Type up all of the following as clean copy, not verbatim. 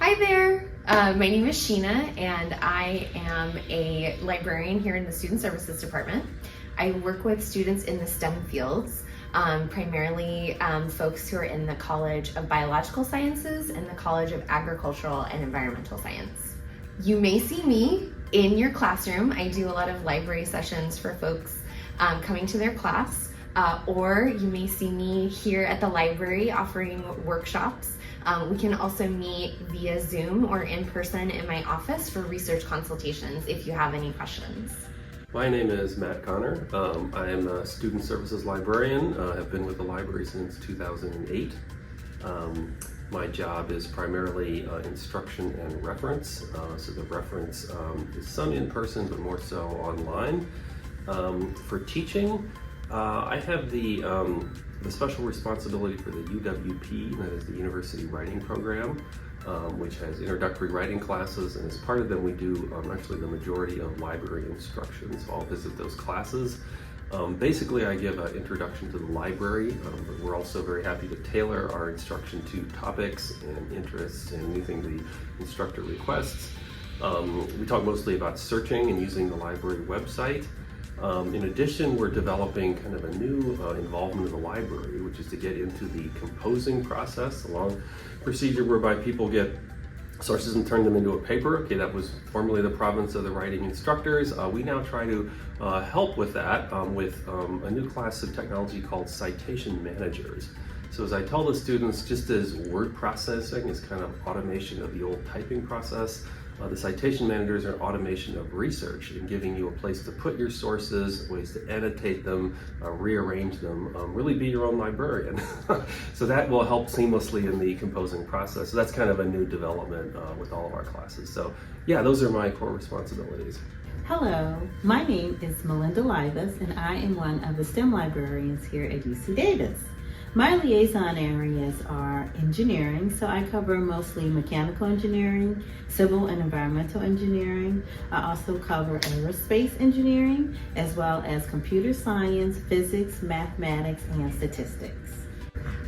Hi there, my name is Sheena and I am a librarian here in the Student Services Department. I work with students in the STEM fields, primarily folks who are in the College of Biological Sciences and the College of Agricultural and Environmental Science. You may see me in your classroom. I do a lot of library sessions for folks coming to their class, or you may see me here at the library offering workshops. We can also meet via Zoom or in person in my office for research consultations if you have any questions. My name is Matt Connor. I am a student services librarian. I've been with the library since 2008. My job is primarily instruction and reference. So the reference is some in person, but more so online. For teaching, I have the special responsibility for the UWP, that is the University Writing Program, which has introductory writing classes, and as part of them we do actually the majority of library instruction, so I'll visit those classes. Basically I give an introduction to the library, but we're also very happy to tailor our instruction to topics and interests and anything the instructor requests. We talk mostly about searching and using the library website. In addition, we're developing kind of a new involvement in the library, which is to get into the composing process, a long procedure whereby people get sources and turn them into a paper. Okay, that was formerly the province of the writing instructors. We now try to help with that with a new class of technology called citation managers. So as I tell the students, just as word processing is kind of automation of the old typing process, the citation managers are automation of research and giving you a place to put your sources, ways to annotate them, rearrange them, really be your own librarian. So that will help seamlessly in the composing process. So that's kind of a new development with all of our classes. So yeah, those are my core responsibilities. Hello, my name is Melinda Livas and I am one of the STEM librarians here at UC Davis. My liaison areas are engineering, so I cover mostly mechanical engineering, civil and environmental engineering. I also cover aerospace engineering, as well as computer science, physics, mathematics, and statistics.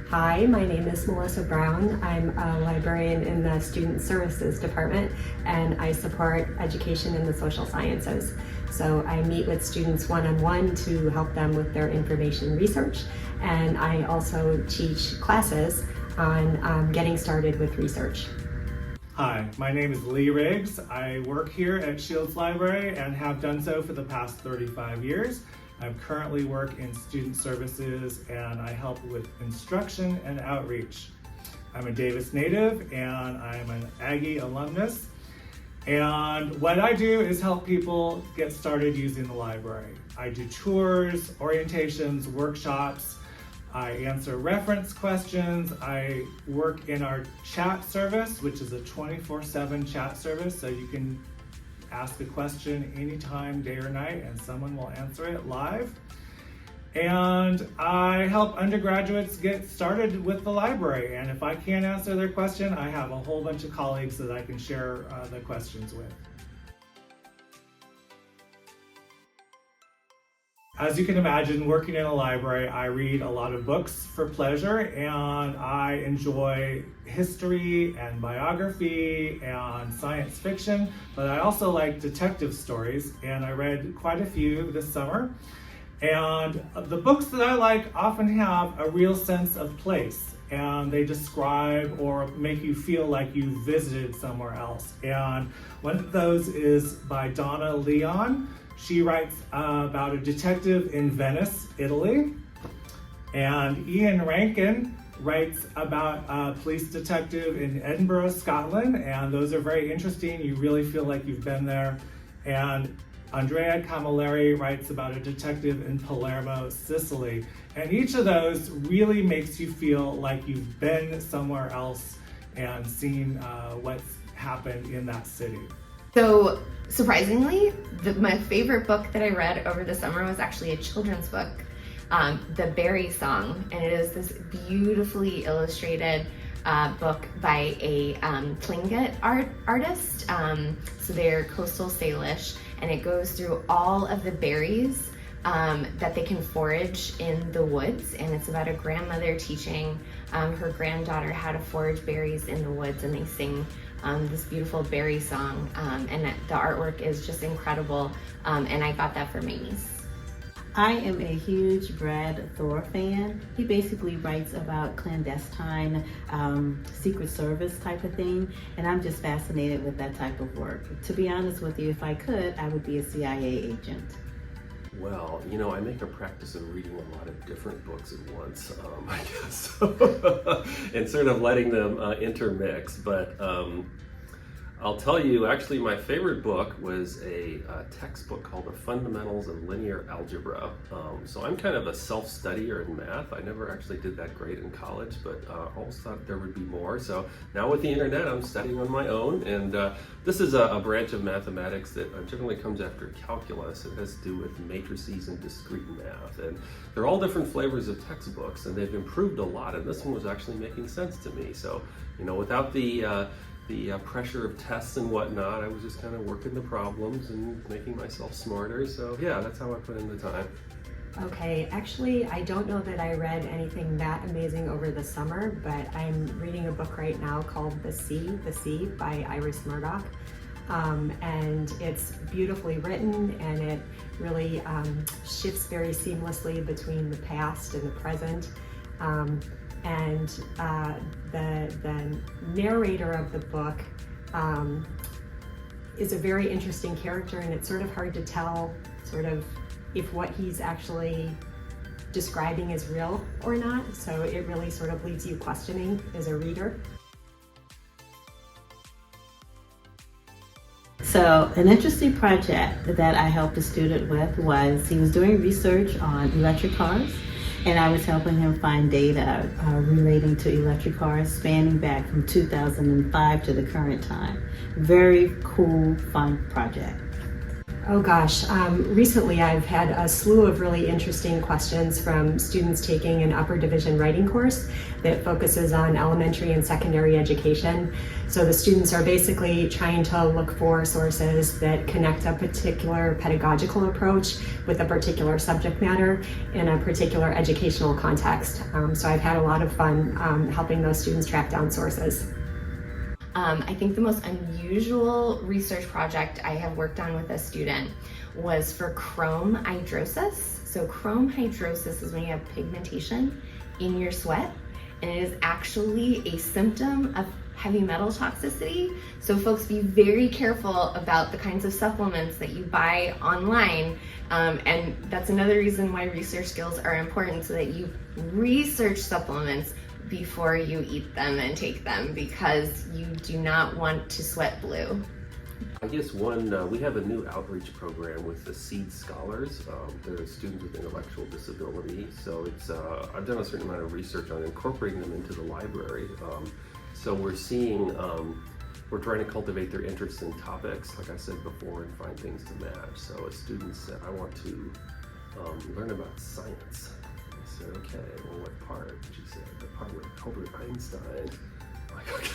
Hi, my name is Melissa Browne. I'm a librarian in the Student Services Department, and I support education in the social sciences. So I meet with students one-on-one to help them with their information research, and I also teach classes on getting started with research. Hi, my name is Lee Riggs. I work here at Shields Library and have done so for the past 35 years. I currently work in student services and I help with instruction and outreach. I'm a Davis native and I'm an Aggie alumnus. And what I do is help people get started using the library. I do tours, orientations, workshops. I answer reference questions. I work in our chat service, which is a 24/7 chat service, so you can ask a question anytime, day or night, and someone will answer it live. And I help undergraduates get started with the library. And if I can't answer their question, I have a whole bunch of colleagues that I can share the questions with. As you can imagine, working in a library, I read a lot of books for pleasure, and I enjoy history and biography and science fiction, but I also like detective stories, and I read quite a few this summer. And the books that I like often have a real sense of place, and they describe or make you feel like you visited somewhere else. And one of those is by Donna Leon. She writes about a detective in Venice, Italy. And Ian Rankin writes about a police detective in Edinburgh, Scotland. And those are very interesting. You really feel like you've been there. And Andrea Camilleri writes about a detective in Palermo, Sicily. And each of those really makes you feel like you've been somewhere else and seen what's happened in that city. So surprisingly, my favorite book that I read over the summer was actually a children's book, The Berry Song, and it is this beautifully illustrated book by a Tlingit artist. So they're coastal Salish, and it goes through all of the berries that they can forage in the woods, and it's about a grandmother teaching her granddaughter how to forage berries in the woods, and they sing this beautiful berry song, and the artwork is just incredible, and I got that for my niece. I am a huge Brad Thor fan. He basically writes about clandestine Secret Service type of thing, and I'm just fascinated with that type of work. To be honest with you, if I could, I would be a CIA agent. Well, I make a practice of reading a lot of different books at once, I guess, and sort of letting them intermix. But I'll tell you, actually, my favorite book was a textbook called The Fundamentals of Linear Algebra. So I'm kind of a self-studier in math. I never actually did that great in college, but I always thought there would be more. So now with the internet, I'm studying on my own. And this is a branch of mathematics that generally comes after calculus. It has to do with matrices and discrete math. And they're all different flavors of textbooks, and they've improved a lot. And this one was actually making sense to me. So, without the pressure of tests and whatnot, I was just kind of working the problems and making myself smarter. So yeah, that's how I put in the time. Okay, actually, I don't know that I read anything that amazing over the summer, but I'm reading a book right now called The Sea by Iris Murdoch. And it's beautifully written, and it really shifts very seamlessly between the past and the present. And the narrator of the book is a very interesting character, and it's sort of hard to tell if what he's actually describing is real or not. So it really sort of leaves you questioning as a reader. So an interesting project that I helped a student with was he was doing research on electric cars, and I was helping him find data relating to electric cars spanning back from 2005 to the current time. Very cool, fun project. Oh gosh, recently I've had a slew of really interesting questions from students taking an upper division writing course that focuses on elementary and secondary education. So the students are basically trying to look for sources that connect a particular pedagogical approach with a particular subject matter in a particular educational context. So I've had a lot of fun helping those students track down sources. I think the most unusual research project I have worked on with a student was for chrome hydrosis. So chrome hydrosis is when you have pigmentation in your sweat, and it is actually a symptom of heavy metal toxicity. So folks, be very careful about the kinds of supplements that you buy online. And that's another reason why research skills are important, so that you research supplements before you eat them and take them, because you do not want to sweat blue. I guess we have a new outreach program with the SEED Scholars. They're students with intellectual disability. So I've done a certain amount of research on incorporating them into the library. So we're trying to cultivate their interest in topics, like I said before, and find things to match. So a student said, I want to learn about science. I said, okay, well, what part? She said, the part with Albert Einstein. I'm like, okay,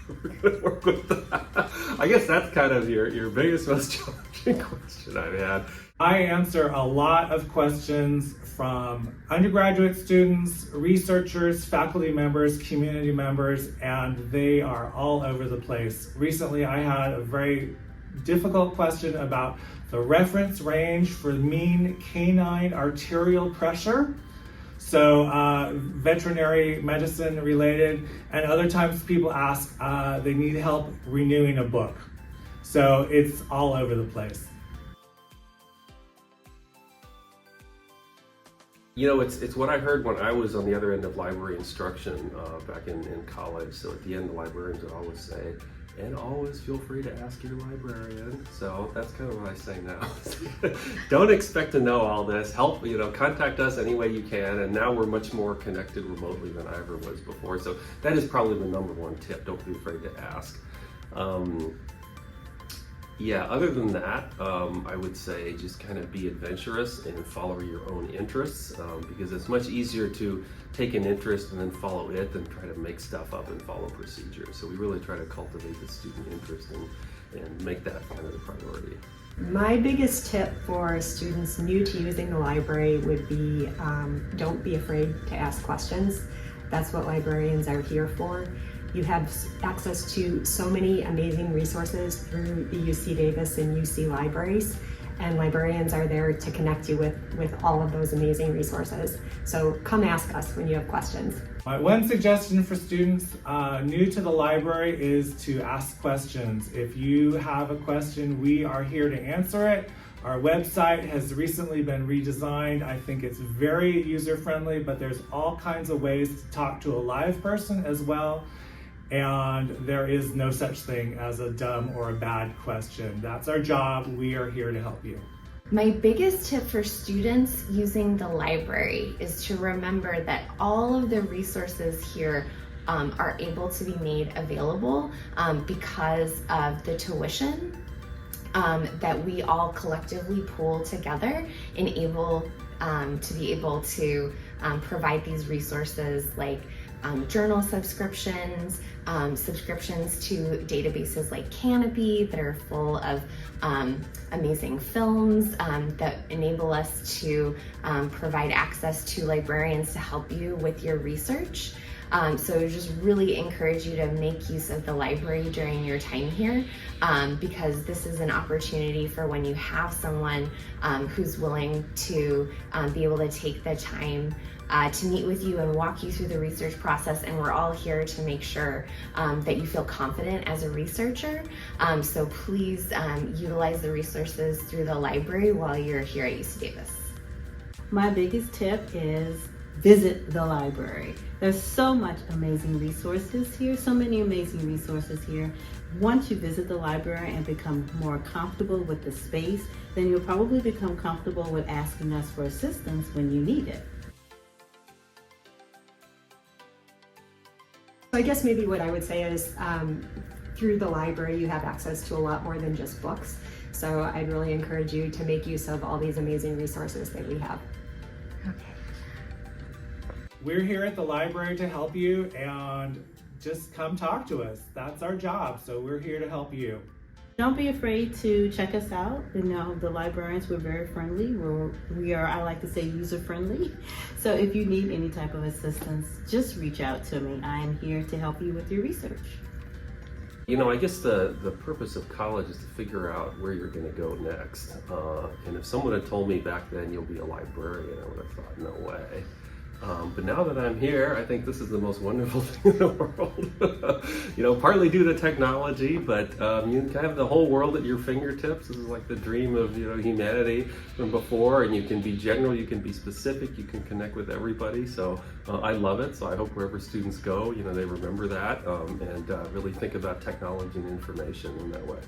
we're gonna work with that. I guess that's kind of your biggest, most challenging question I've had. I answer a lot of questions from undergraduate students, researchers, faculty members, community members, and they are all over the place. Recently, I had a very difficult question about the reference range for mean canine arterial pressure. So veterinary medicine related, and other times people ask, they need help renewing a book. So it's all over the place. It's what I heard when I was on the other end of library instruction back in college. So at the end, the librarians would always say, and always feel free to ask your librarian. So that's kind of what I say now. Don't expect to know all this. Help, contact us any way you can. And now we're much more connected remotely than I ever was before. So that is probably the number one tip. Don't be afraid to ask. Other than that, I would say just kind of be adventurous and follow your own interests, because it's much easier to take an interest and then follow it than try to make stuff up and follow procedures. So we really try to cultivate the student interest and make that kind of the priority. My biggest tip for students new to using the library would be don't be afraid to ask questions. That's what librarians are here for. You have access to so many amazing resources through the UC Davis and UC libraries, and librarians are there to connect you with all of those amazing resources. So come ask us when you have questions. My one suggestion for students new to the library is to ask questions. If you have a question, we are here to answer it. Our website has recently been redesigned. I think it's very user-friendly, but there's all kinds of ways to talk to a live person as well. And there is no such thing as a dumb or a bad question. That's our job. We are here to help you. My biggest tip for students using the library is to remember that all of the resources here are able to be made available because of the tuition that we all collectively pool together and able to be able to provide these resources like journal subscriptions, subscriptions to databases like Canopy that are full of amazing films that enable us to provide access to librarians to help you with your research. So I just really encourage you to make use of the library during your time here because this is an opportunity for when you have someone who's willing to be able to take the time to meet with you and walk you through the research process, and we're all here to make sure that you feel confident as a researcher. So please utilize the resources through the library while you're here at UC Davis. My biggest tip is visit the library. There's so much amazing resources here, so many amazing resources here. Once you visit the library and become more comfortable with the space, then you'll probably become comfortable with asking us for assistance when you need it. So I guess maybe what I would say is through the library you have access to a lot more than just books. So I'd really encourage you to make use of all these amazing resources that we have. Okay. We're here at the library to help you, and just come talk to us. That's our job, so we're here to help you. Don't be afraid to check us out. You know, the librarians, we're very friendly. We are, I like to say, user-friendly. So if you need any type of assistance, just reach out to me. I am here to help you with your research. You know, I guess the purpose of college is to figure out where you're going to go next. And if someone had told me back then you'll be a librarian, I would have thought, no way. But now that I'm here, I think this is the most wonderful thing in the world. You know, partly due to technology, but you have the whole world at your fingertips. This is like the dream of, you know, humanity from before, and you can be general, you can be specific, you can connect with everybody. So I love it. So I hope wherever students go, you know, they remember that and really think about technology and information in that way.